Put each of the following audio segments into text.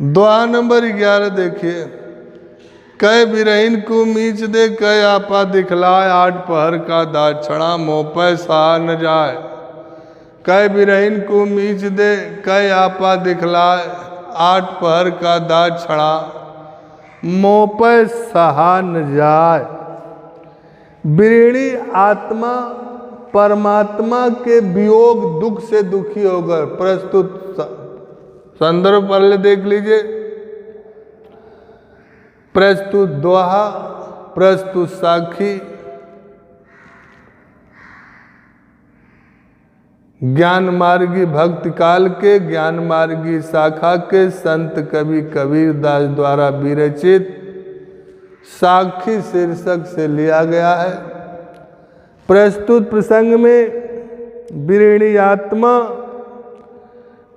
दोहा number 11 देखिए। कै बिरहीन को मीच दे, कै आपा दिखलाए, आठ पहर का दाक्षणा मोह पै सहा न जाए। कै बिरहीन को मीच दे, कै आपा दिखलाए, आठ पहर का दाक्षणा मोह पै सहा न जाए। बिरहिणी आत्मा परमात्मा के वियोग दुख से दुखी होकर, प्रस्तुत संदर्भ पहले देख लीजिए। प्रस्तुत दोहा, प्रस्तुत साखी, ज्ञान मार्गी भक्ति काल के, ज्ञान मार्गी शाखा के संत कवि कबीर दास द्वारा विरचित साखी शीर्षक से लिया गया है। प्रस्तुत प्रसंग में बिरहिणी आत्मा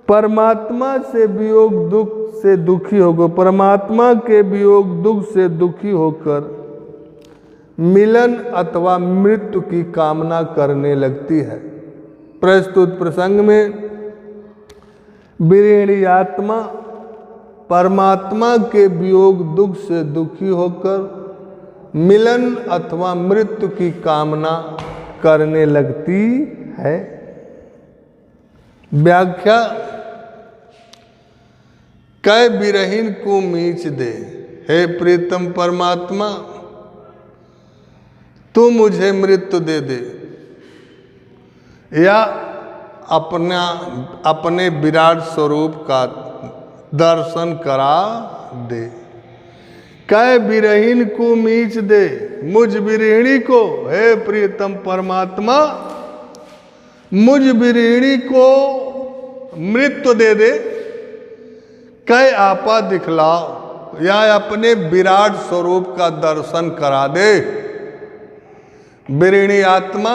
परमात्मा से वियोग दुख से दुखी होकर, परमात्मा के वियोग दुख से दुखी होकर मिलन अथवा मृत्यु की कामना करने लगती है। प्रस्तुत प्रसंग में बिरहिणी आत्मा परमात्मा के वियोग दुख से दुखी होकर मिलन अथवा मृत्यु की कामना करने लगती है। व्याख्या। कै बिरहीन को मीच दे, हे प्रीतम परमात्मा तू मुझे मृत्यु दे दे, या अपने विराट स्वरूप का दर्शन करा दे। कै बिरहीन को मीच दे, मुझ बिरहिणी को हे प्रीतम परमात्मा मुझ बिरहिणी को मृत्यु दे दे। कै आपा दिखलाओ, या अपने विराट स्वरूप का दर्शन करा दे। बिरहिणी आत्मा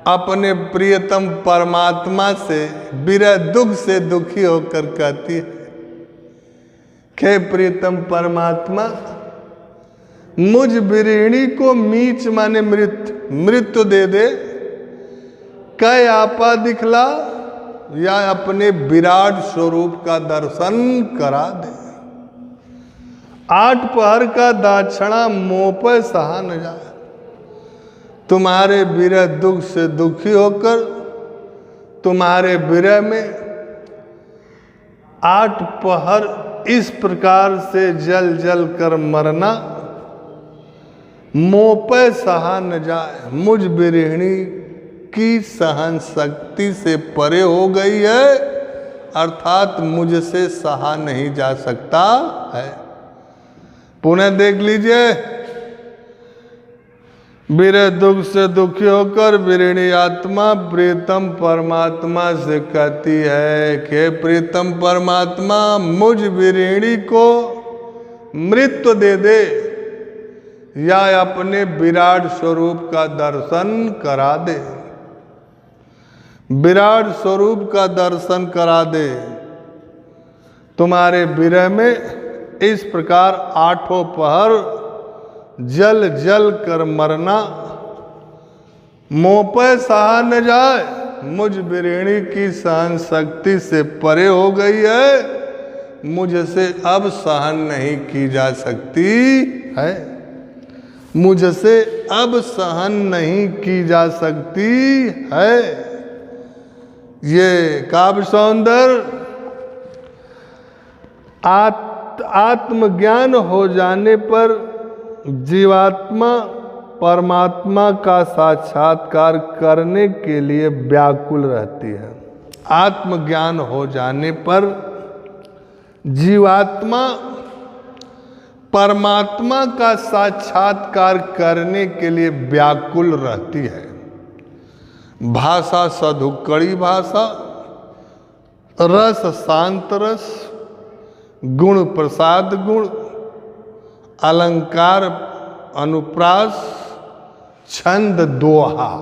अपने प्रियतम परमात्मा से विरह दुख से दुखी होकर कहती है, हे प्रियतम परमात्मा मुझ बिरहिणी को मीच माने मृत्यु दे दे। कै आपा दिखला, या अपने विराट स्वरूप का दर्शन करा दे। आठ पहर का दाक्षणा मोह पे सहा न जाए। तुम्हारे विरह दुख से दुखी होकर तुम्हारे विरह में आठ पहर इस प्रकार से जल जल कर मरना मोह पे सहा न जाए, मुझ बिरहिणी की सहन शक्ति से परे हो गई है, अर्थात मुझसे सहा नहीं जा सकता है। पुनः देख लीजिए। विरह दुख से दुखी होकर बिरहिणी आत्मा प्रीतम परमात्मा से कहती है कि प्रीतम परमात्मा मुझ बिरहिणी को मृत्यु दे दे, या अपने विराट स्वरूप का दर्शन करा दे। विराट स्वरूप का दर्शन करा दे। तुम्हारे विरह में इस प्रकार आठों पहर जल जल कर मरना मोह पे सहा न जाए, मुझ बिरहिणी की सहन शक्ति से परे हो गई है, मुझसे अब सहन नहीं की जा सकती है। मुझसे अब सहन नहीं की जा सकती है। ये काव्य सौंदर्य आत्मज्ञान हो जाने पर जीवात्मा परमात्मा का साक्षात्कार करने के लिए व्याकुल रहती है। आत्मज्ञान हो जाने पर जीवात्मा परमात्मा का साक्षात्कार करने के लिए व्याकुल रहती है। भाषा सधुक्कड़ी भाषा, रस शांत रस, गुण प्रसाद गुण, अलंकार अनुप्रास, छंद दोहा।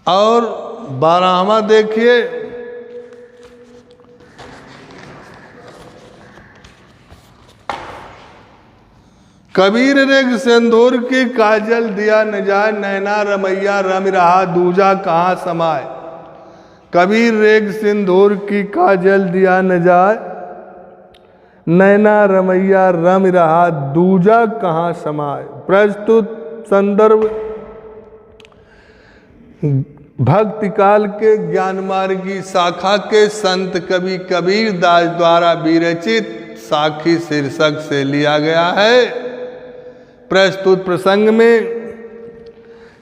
और 12वां देखिए। कबीर रेग सिंदूर की काजल दिया न जाए, नैना रमैया रम रहा दूजा कहाँ समाए। कबीर रेग सिंदूर की काजल दिया न जाए, नैना रमैया रम रहा दूजा कहाँ समाए। प्रस्तुत संदर्भ भक्ति काल के ज्ञान मार्गी शाखा के संत कवि कबीर दास द्वारा विरचित साखी शीर्षक से लिया गया है। प्रस्तुत प्रसंग में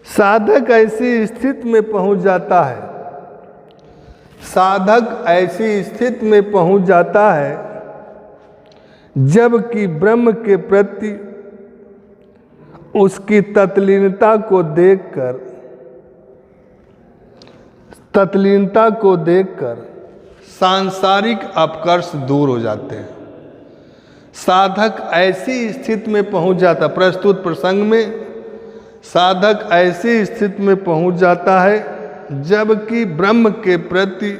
साधक ऐसी स्थिति में पहुंच जाता है, साधक ऐसी स्थिति में पहुंच जाता है जबकि ब्रह्म के प्रति उसकी तत्लीनता को देखकर सांसारिक अपकर्ष दूर हो जाते हैं। साधक ऐसी स्थिति में पहुंच जाता, प्रस्तुत प्रसंग में साधक ऐसी स्थिति में पहुंच जाता है जबकि ब्रह्म के प्रति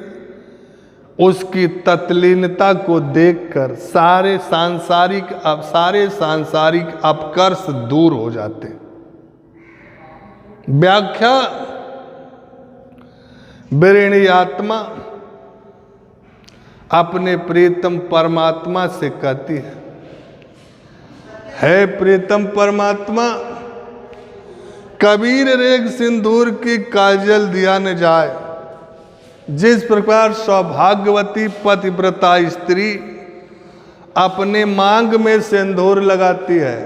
उसकी तत्लीनता को देखकर सारे सांसारिक अपकर्ष दूर हो जाते। व्याख्या बिरणी आत्मा अपने प्रीतम परमात्मा से कहती है प्रीतम परमात्मा, कबीर रेग सिंदूर की काजल दिया न जाए। जिस प्रकार सौभाग्यवती पतिव्रता स्त्री अपने मांग में सिंदूर लगाती है,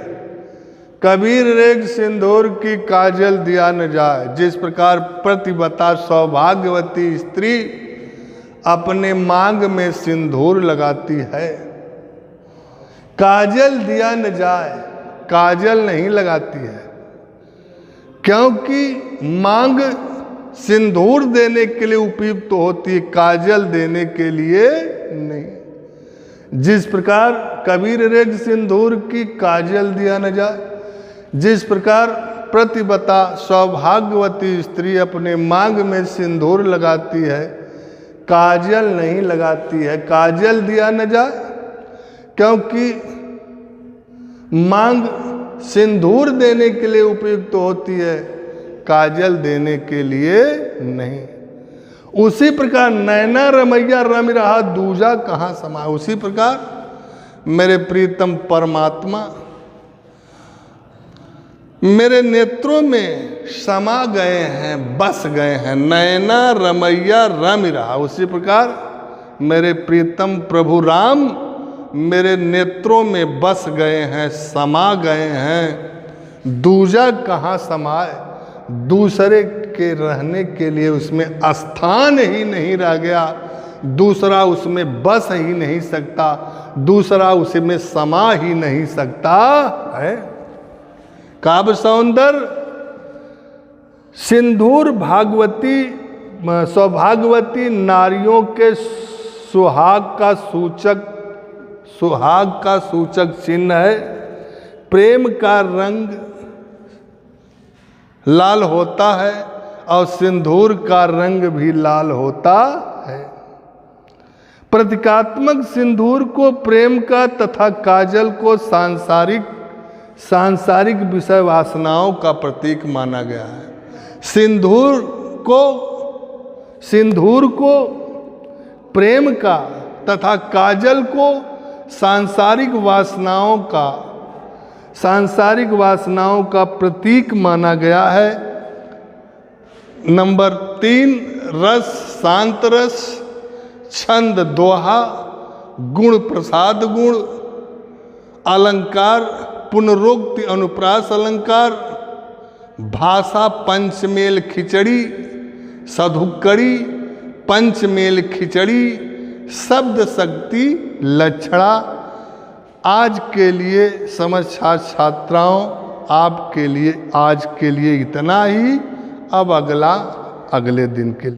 कबीर रेग सिंदूर की काजल दिया न जाए। जिस प्रकार पतिव्रता सौभाग्यवती स्त्री अपने मांग में सिंदूर लगाती है, काजल दिया न जाए, काजल नहीं लगाती है, क्योंकि मांग सिंदूर देने के लिए उपयुक्त तो होती है, काजल देने के लिए नहीं। जिस प्रकार कबीर रेग सिंदूर की काजल दिया न जाए, जिस प्रकार प्रतिबता सौभाग्यवती स्त्री अपने मांग में सिंदूर लगाती है, काजल नहीं लगाती है, काजल दिया न जाए, क्योंकि मांग सिंदूर देने के लिए उपयुक्त तो होती है, काजल देने के लिए नहीं। उसी प्रकार नैना रमैया रम रहा दूजा कहाँ समाए। उसी प्रकार मेरे प्रीतम परमात्मा मेरे नेत्रों में समा गए हैं, बस गए हैं। नैना रमैया रम रहा, उसी प्रकार मेरे प्रीतम प्रभु राम मेरे नेत्रों में बस गए हैं, समा गए हैं। दूजा कहाँ समाए, दूसरे के रहने के लिए उसमें स्थान ही नहीं रह गया, दूसरा उसमें बस ही नहीं सकता, दूसरा उसमें समा ही नहीं सकता है। काव्य सौंदर्य सिंदूर भागवती सौभाग्यवती नारियों के सुहाग का सूचक चिन्ह है। प्रेम का रंग लाल होता है और सिंदूर का रंग भी लाल होता है। प्रतीकात्मक सिंदूर को प्रेम का तथा काजल को सांसारिक विषय वासनाओं का प्रतीक माना गया है। सिंदूर को प्रेम का तथा काजल को सांसारिक वासनाओं का प्रतीक माना गया है। नंबर 3 रस शांत रस, छंद दोहा, गुण प्रसाद गुण, अलंकार पुनरोक्ति अनुप्रास अलंकार, भाषा पंचमेल खिचड़ी, साधुकड़ी पंचमेल खिचड़ी, शब्द शक्ति लक्षणा। आज के लिए समस्त छात्राओं आपके लिए आज के लिए इतना ही। अब अगले दिन के लिए